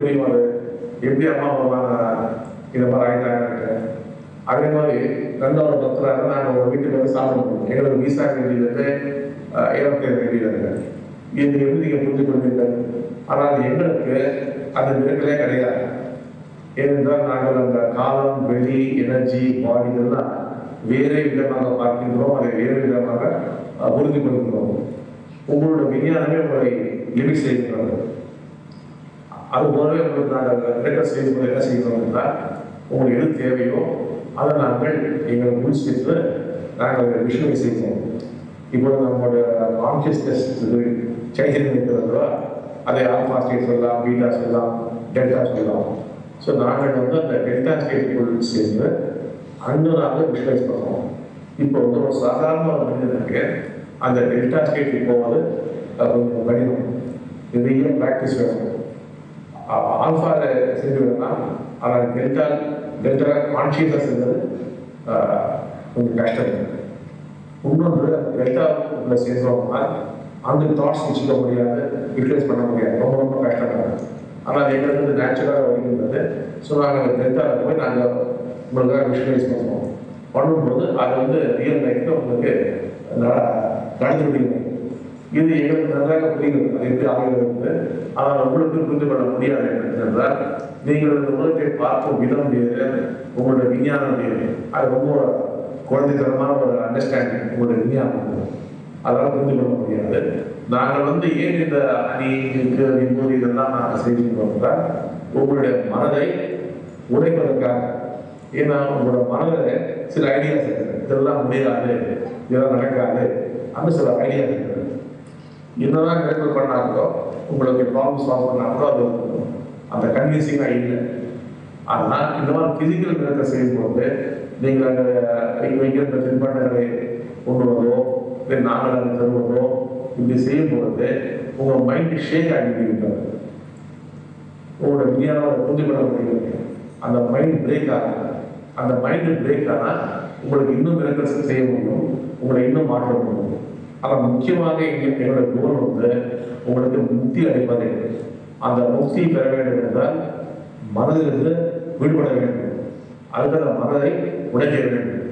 தெரியுமாது எப்படி அம்மா வருவாங்க இந்த மாதிரி ஆகிட்டாங்க. அதே மாதிரி ரெண்டாவது பக்தராக நாங்கள் ஒரு வீட்டுக்கு வந்து சாப்பிடணும். எங்களுக்கு விசா வேண்டியது ஏரோப்ளேன் வேண்டியது. இது எப்படி நீங்கள் புரிந்து கொள்வீர்கள்? ஆனால் எங்களுக்கு அந்த விதங்களே கிடையாது. ஏனென்றால் நாங்கள் அந்த காலம், வெளி, எனர்ஜி, பாடி இதெல்லாம் வேறே விதமாக பார்க்கின்றோம். அதை வேறு விதமாக புரிந்து கொள்கிறோம். உங்களோட விஞ்ஞானமே உங்களை லிமிட் செய்கின்றது. அதுபோலவே உங்களுக்கு நாங்கள் ரெக்கார்ட் செய்யும்போது என்ன செய்கிறோம் என்றால், உங்களுக்கு எது தேவையோ அதை நாங்கள் எங்கள் உள் சேர்த்து நாங்கள் விஷுவலை செய்வோம். இப்போ நம்மளோட கான்சியஸ்னஸ் சைத்தன்யம் இருக்கிறதோ அதை ஆல்ஃபா ஸ்டேட் சொல்லலாம், பீட்டா சொல்லலாம், டெல்டா சொல்லலாம். ஸோ நாங்கள் வந்து அந்த டெல்டா ஸ்டேட் சேர்ந்து நாங்கள் விஷுவலைஸ் பண்ணுவோம். இப்போ வந்து ஒரு சாதாரண ஒரு மனிதனுக்கு அந்த டெல்டா ஸ்டேட் போவது கொஞ்சம் கடினம். நிறைய ப்ராக்டிஸ் வேணும். ஆல்ஃபாவில் செஞ்சுருந்தா ஆனால் டெல்டா கான்ஷியஸாக செஞ்சது கொஞ்சம் கஷ்டம். இன்னொன்று டெல்டாவில் சேர்ந்தோம்னா அந்த தாட்ஸ் வச்சுக்க முடியாது, யூட்டிலைஸ் பண்ண முடியாது, ரொம்ப ரொம்ப கஷ்டமாக. ஆனால் எங்களுக்கு வந்து நேச்சுரலாக வருகின்றது. ஸோ நாங்கள் அந்த டெல்டாவில் போய் நாங்கள் உங்களுக்காக விஷுவலைஸ் பண்ணும்போது அது வந்து ரியல் லைஃப்பில் உங்களுக்கு நடந்து முடியும். இது எங்களுக்கு நன்றாக புரிகிறது, அது எப்படி ஆகிறது. ஆனால் உங்களுக்கு புரிந்து கொள்ள முடியாது என்றால் நீங்கள் இந்த உலகத்தை பார்க்கும் விதம் வேறு, உங்களுடைய விஞ்ஞானம் வேறு. அது ரொம்ப குழந்தைத்தனமான ஒரு அண்டர்ஸ்டாண்டிங் உங்களுடைய விஞ்ஞானம், அதெல்லாம் புரிந்து கொள்ள முடியாது. நாங்கள் வந்து ஏன் இந்த அணிக்கு விபூதி இதெல்லாம் நாங்கள் செய்கிறோம் என்றால் உங்களுடைய மனதை உடைப்பதற்காக. ஏன்னா உங்களோட மனதில் சில ஐடியாஸ் இருக்குது, இதெல்லாம் முடியாது, இதெல்லாம் நடக்காது, அந்த சில ஐடியாஸ் இருக்குது. என்னதான் மிரக்கல் பண்ணாங்களோ, உங்களுக்கு ப்ராப்ளம் சால்வ் பண்ணாங்களோ அது அந்த கன்வின்சிங்காக இல்லை. ஆனால் இந்த மாதிரி ஃபிசிக்கல் மிரக்கல் செய்யும்போது நீங்கள் அந்த வைக்கிற தின்பண்டங்களை கொண்டு வருவதோ இல்லை நாங்கள் அதை தருவதோ இப்படி செய்யும்போது உங்கள் மைண்டு ஷேக் ஆகிவிடுகிறது. உங்களோட விஞ்ஞானம் புரிந்து கொள்ள முடியாது. அந்த மைண்ட் பிரேக் ஆகும். அந்த மைண்டு பிரேக் ஆனால் உங்களுக்கு இன்னும் மிரக்கல் செய்ய முடியும், உங்களை இன்னும் மாற்ற முடியும். ஆனால் முக்கியமாக என்னோட கோல் வந்து உங்களுக்கு முக்தி அளிப்பதை. அந்த முக்தி பெற வேண்டும் என்றால் மனதிலிருந்து விடுபட வேண்டும். அதுக்கு அந்த மனதை உடைக்க வேண்டும்.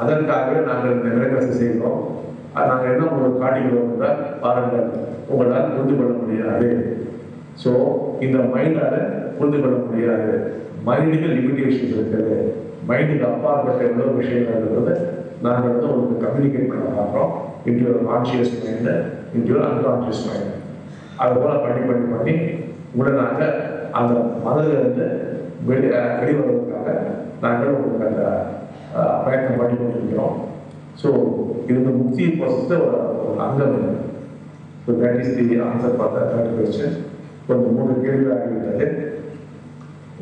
அதற்காகவே நாங்கள் இந்த மிரக்கல்ஸை செய்கிறோம். நாங்கள் என்ன உங்களுக்கு காட்டிக்கிறோம் என்றால் பாருங்கள், உங்களால் புரிந்து கொள்ள முடியாது. ஸோ இந்த மைண்டால் புரிந்து கொள்ள முடியாது. மைண்டுக்கு லிமிடேஷன்ஸ் இருக்குது. மைண்டுக்கு அப்பாற்பட்ட எவ்வளோ விஷயங்கள் இருக்கிறது நாங்கள் வந்து உங்களுக்கு கம்யூனிகேட் பண்ண பார்க்குறோம். இன்ட்டு ஒரு கான்ஷியஸ் மைண்டு, இன்ட்டு ஒரு அன்கான்ஷியஸ் மைண்டு. அது போல் பண்ணி உடனே நாங்கள் அந்த மனதிலிருந்து வெளிவருவதற்காக நாங்கள் உங்களுக்கு அந்த பிரயத்னம் பண்ணி கொண்டிருக்கிறோம். ஸோ இது வந்து முக்தி ப்ராசஸில் ஒரு அங்கம். So that is the answer for the third question. கொஞ்சம் 3 கேள்வி ஆகிவிட்டது.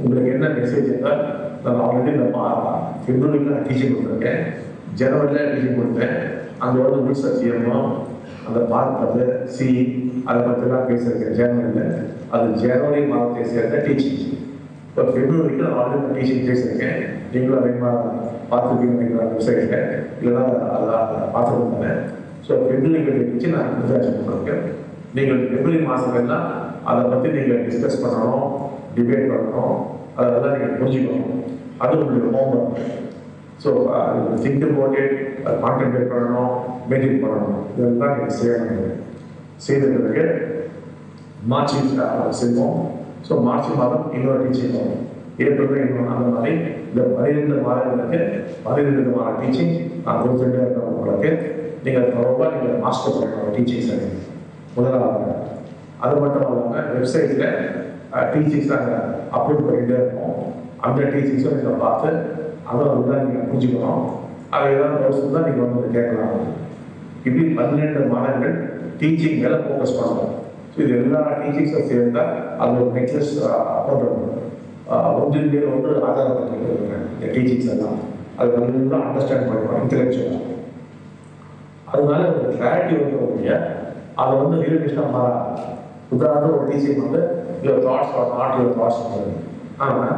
உங்களுக்கு என்ன மெசேஜ் என்றால், நான் ஆல்ரெடி இந்த பிப்ரவரியில் நான் டீச்சிங் கொடுத்துருக்கேன், ஜனவரியில் டீச்சிங் கொடுத்தேன். அங்கே வந்து உள் சத்தியமும் அந்த பார்ப்பது அதை பற்றிலாம் பேசியிருக்கேன் ஜனவரியில். அது ஜனவரி மாதத்தை சேர்ந்த டீச்சிங். இப்போ பிப்ரவரிக்கு நான் ஆல்ரெடி டீச்சிங் பேசியிருக்கேன். நீங்களும் அதிகமாக பார்த்துருக்கீங்க வெப்சைட்டில், இல்லைன்னா அதை பார்த்துருந்தாங்க. ஸோ பிப்ரவரி டீச்சிங் நான் குஜராத் கொடுத்துருக்கேன். நீங்கள் பிப்ரவரி மாதமெல்லாம் அதை பற்றி நீங்கள் டிஸ்கஸ் பண்ணணும், டிபேட் பண்ணணும், அதெல்லாம் நீங்கள் புரிஞ்சுக்கணும். அது உங்களுடைய homework. So think about it, concentrate பண்ணணும், மெடிடேட் பண்ணணும். இதெல்லாம் நீங்கள் செய்யணும். செய்த பிறகு மார்ச் செய்வோம். ஸோ மார்ச் மாதம் இன்னொரு டீச்சிங் வரும், ஏப்ரல் இன்னொன்று. அந்த மாதிரி இந்த 12 மாதங்களுக்கு 12 விதமான டீச்சிங் நான் கொடுத்துட்டே இருக்கேன் உங்களுக்கு. நீங்கள் தொடர்பாக நீங்கள் மாஸ்டர் பண்ணணும் டீச்சிங்ஸ். முதலாவது அது மட்டும் இல்லாமல் வெப்சைட்டில் டீச்சிங்ஸ் நாங்கள் அப்லோட் பண்ணிகிட்டே இருக்கோம். அந்த டீச்சிங்ஸும் நீங்கள் பார்த்து அதை வந்து தான் நீங்கள் புரிஞ்சுக்கணும். அதை ஏதாவது டவுட்ஸ் தான் நீங்கள் வந்து கேட்கலாம். இப்படி 12 மாதங்கள் டீச்சிங் மேலே ஃபோக்கஸ் பண்ணணும். ஸோ இது எல்லா டீச்சிங்ஸும் சேர்ந்தால் அது ஒரு நெக்லஸ் போட்டுருக்கணும். ஒன்றின் மேல் ஒன்று ஆதாரப்பட்டிருக்கிறேன் இந்த டீச்சிங்ஸ் எல்லாம். அது நல்லா அண்டர்ஸ்டாண்ட் பண்ணணும் இன்டெலெக்சுவலாக. அதனால ஒரு கிளாரிட்டி வந்து அதை வந்து ரியலிஸ்டாக மாறாது. உதாரணம் ஒரு டீச்சிங் வந்து your thoughts are not your thoughts. ஆனால்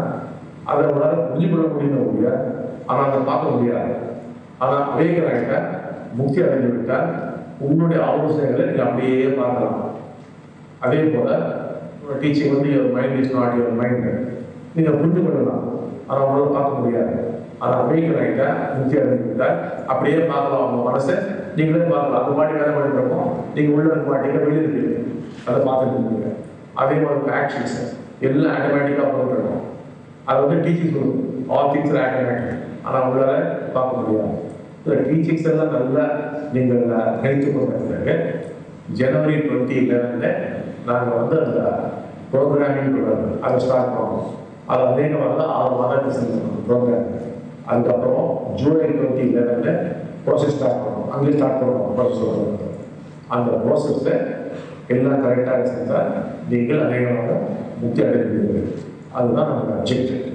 அதை உங்களால் புரிஞ்சு கொள்ள முடியும், ஆனால் அதை பார்க்க முடியாது. ஆனால் அவேக்கனாகிட்ட முக்தி அடைந்து விட்டால் உங்களுடைய ஆலோசனைகளை நீங்கள் அப்படியே பார்க்கலாம். அதே போல் டீச்சிங் வந்து your mind is not your mind. நீங்கள் புரிந்து கொள்ளலாம், ஆனால் உங்களால் பார்க்க முடியாது. அதை அமெரிக்கன் ஆகிட்டா முக்கிய அடைஞ்சுக்கிட்டா அப்படியே பார்க்கலாம். அவங்க மனசை நீங்களே பார்க்கலாம். அது பாட்டி வேலை பண்ணிருக்கோம், நீங்கள் உள்ள இருக்க மாட்டீங்க, வெளியே இருப்பீங்க, அதை பார்த்துட்டு இருக்கீங்க. அதே மாதிரி ஆக்ஷன்ஸ் எல்லாம் ஆட்டோமேட்டிக்காக பண்ணிருக்கோம். அதை வந்து டீச்சிங் சொல்லுவோம், ஆல் திங்ஸ் ஆர் ஆட்டோமேட்டிக். ஆனால் உங்களால் பார்க்க முடியாது. இந்த டீச்சிங்ஸ் எல்லாம் நல்லா நீங்கள் கணித்து கொண்டிருந்தாங்க. ஜனவரி 2011 நாங்கள் வந்து அந்த ப்ரோக்ராமிங் அதை ஸ்டார்ட் பண்ணோம். அது அநேகம் வந்து 6 மாதத்துக்கு செஞ்சோம் ப்ரோக்ராம். அதுக்கப்புறம் ஜூலை 2011 ப்ராசஸ் ஸ்டார்ட் பண்ணோம். அங்கேயே ஸ்டார்ட் பண்ணுவோம் ப்ராசஸ். அந்த ப்ராசஸை எல்லாம் கரெக்டாக செஞ்சால் நீங்கள் அநேகமாக முக்கிய அடைவீர்கள். அதுதான் நமக்கு அப்ஜெக்டிவ்.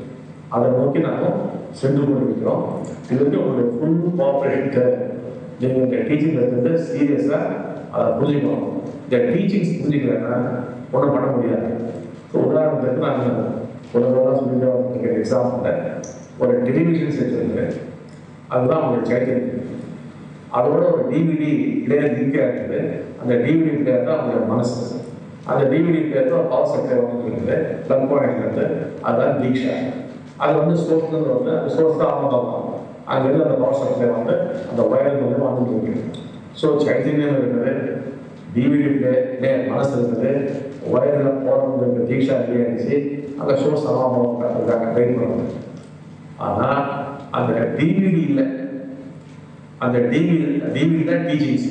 அதை நோக்கி நாங்கள் சென்று கொண்டிருக்கிறோம். இதுக்கு உங்களுடைய ஃபுல் கோஆப்ரேஷன் தேவை. நீங்கள் இந்த டீச்சிங் வந்து சீரியஸாக அதை புரிஞ்சுக்கணும். இந்த டீச்சிங்ஸ் புரிஞ்சுக்கலைன்னா ஒன்றும் பண்ண முடியாது. ஸோ உதாரணத்துக்கு நான் உலகெல்லாம் சொல்லிட்டு எக்ஸாம்பிள் ஒரு டெலிவிஷன் செட் இருக்குது, அதுதான் உங்களுக்கு சைத்தன்யம். அதோட ஒரு டிவிடி பிளேயர் லிங்க் ஆகிடுது. அந்த டிவிடி பிளேயர் தான் அவங்களோட மனசு. அந்த டிவிடி பிளேயர் தான் பவர் சப்ளை வந்து ப்ளக் பாயிண்ட் இருந்து அதுதான் தீக்ஷா. அது வந்து சோர்ஸ்லேருந்து வந்து அந்த சோர்ஸ் தான் அவங்க பார்ப்பாங்க. அங்கேருந்து அந்த பவர் சப்ளை வந்து அந்த ஒயர் மூலமாக வந்துட்டு இருக்கு. ஸோ சைத்தன்யம் இருக்குது, டிவிடி பிளேயர் மனசு இருக்குது, ஒயரில் போகிறது தீக்ஷா ரெடி ஆகிடுச்சு. அந்த சோர்ஸ் அவங்க ட்ரைன் பண்ணுவாங்க. ஆனால் அந்த டிவிடி இல்லை, அந்த டிவிடி தான் டீச்சிங்ஸ்.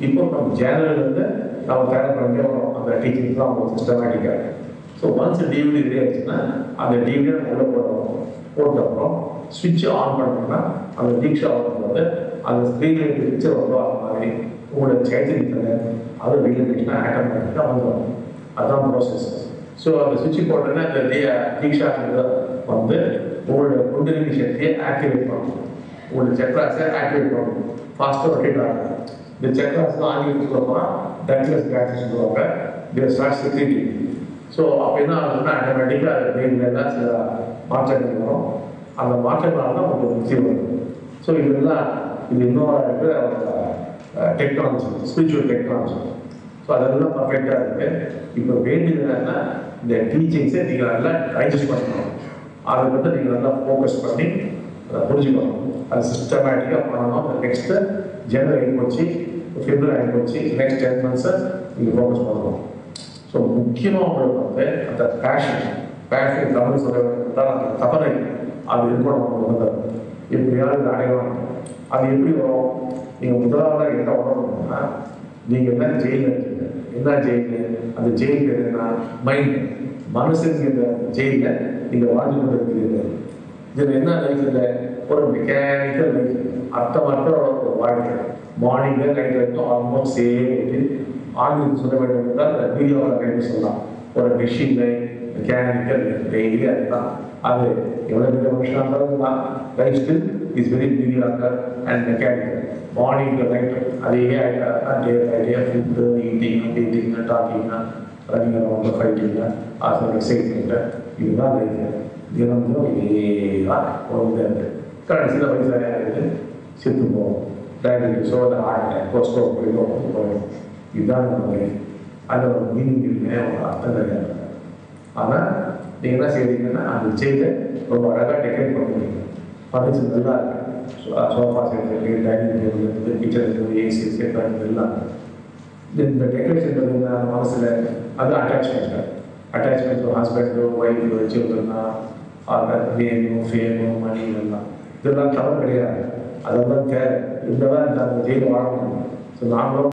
இப்போ நம்ம சேனல்லேருந்து நம்ம தயார் பண்ணிட்டே வரோம். அந்த டீச்சிங்ஸ் தான் அவங்க சிஸ்டமேட்டிக்காக. ஸோ ஒன்ஸ் டிவிடி ரெடி ஆச்சுன்னா அந்த டிவிடியை நம்ம உள்ள போட்டப்புறம் ஸ்விட்சை ஆன் பண்ணோம்னா அந்த தீக்ஷா வந்து அந்த ஸ்க்ரீனில் பிக்சர் வரும். அது மாதிரி உங்களோட சைத்தன்யத்தில் அது வெளியிட்டுனா ஆட்டோமேட்டிக்காக வந்துடும். அதுதான் ப்ராசஸ். ஸோ அந்த சுவிட்ச் போட்டோன்னா அந்த தீக்ஷா வந்து உங்களோட குண்டலினி சக்தியை ஆக்டிவேட் பண்ணணும். உங்களோட சக்ராஸை ஆக்டிவேட் பண்ணணும். ஃபாஸ்ட்டாக ரொட்டேட் ஆகும். இந்த சக்ராஸ் ஆங்கிலத்தில் சொல்ல போனால் டக்லஸ் கிளாஸஸ் சொல்லுவாங்க. இதை ஸ்டார்ட் செக்யூரிட்டி. ஸோ அப்போ என்ன ஆகுதுன்னா ஆட்டோமேட்டிக்காக அது பிரெயின்லாம் சில மாற்றங்கள் வரும். அந்த மாற்றங்களால் தான் உங்களுக்கு முக்தி வரும். ஸோ இதெல்லாம் இது இன்னொரு இருக்கிற டெக்னாலஜி, ஸ்பிரிச்சுவல் டெக்னாலஜி. ஸோ அதெல்லாம் பர்ஃபெக்டாக இருக்குது. இப்போ வேண்டியது என்னன்னா இந்த டீச்சிங்ஸை நீங்கள் நல்லா டைஜஸ்ட் பண்ணணும். அதை வந்து நீங்கள் நல்லா ஃபோக்கஸ் பண்ணி அதை புரிஞ்சுக்கணும். அது சிஸ்டமேட்டிக்காக பண்ணணும். அந்த நெக்ஸ்ட்டு ஜனவரி ஆகிப்போச்சு, பிப்ரவரி ஆகிப்போச்சு, நெக்ஸ்ட் 10 months நீங்கள் ஃபோக்கஸ் பண்ணணும். ஸோ முக்கியமாக உங்களுக்கு வந்து அந்த பேஷன் தமிழ் சொல்ல அந்த தவறை அது இருக்கணும். உங்களுக்கு வந்து எப்படியாவது அடையணும். அது எப்படி வரும்? நீங்கள் முதலாவதாக என்ன உணரணும்னா நீங்கள் என்ன ஜெயிலில் இருக்கீங்க. என்ன ஜெயில்? அந்த ஜெயில் பேர் என்ன? மைண்ட், மனசுங்கிற ஜெயிலில் நீங்கள் வாழ்ந்து கொண்டு இருக்கிறீர்கள். இதில் என்ன லைஃப் இல்லை? ஒரு மெக்கானிக்கல் லைஃப், அர்த்தமற்ற ஒரு வாழ்க்கை. மார்னிங்கில் நைட் வரைக்கும் ஆல்மோஸ்ட் சேம். ஆங்கிலம் சொல்ல வேண்டும் என்றால் மீடியாவில் லைஃப் சொல்லலாம். ஒரு மெஷின் லைஃப், மெக்கானிக்கல் டெய்லி அதுதான். அது எவ்வளோ பெரிய மனுஷனாக இருந்தாலும் தான் life still is very mediocre and mechanical. Morning night அதே டே food, ஈட்டிங்கு, talking, running around, fighting, ஆசை எக்ஸைட்மெண்ட்டு, இதுதான் லைஃப். தினம் இதேதான் ஒரு கடைசியில் வயசாக இருக்குது, செத்து போகும். டயபெட்டிஸோ அந்த ஹார்ட் அட்டாக் ஸ்ட்ரோக் போயிடும். இதுதான் நம்ம லைஃப். அதில் ஒரு மீனிங் இருக்குன்னு ஒரு அர்த்தம் கிடையாது. ஆனால் நீங்கள் என்ன செய்கிறீங்கன்னா அந்த ஜெயிலை ரொம்ப அழகாக டெக்கரேட் பண்ண முடியும். ஃபர்னிச்சர் நல்லா இருக்குது. சோஃபா செட் இருக்குது, டைனிங் டேபிள் இருக்குது, கிச்சன் இருக்குது, ஏசி செட் எல்லாம். இந்த டெக்கரேஷன் மனசில் அது அட்டாச்மெண்ட் ஹஸ்பண்டோ, ஒய்ஃபோ, சில்ட்ரனா, நேமோ, ஃபேமோ, மணி இதெல்லாம் தவறு கிடையாது. அதெல்லாம் தேவை. இந்த தான் இந்த ஜெயிலை வாழ முடியும். ஸோ நாங்களும்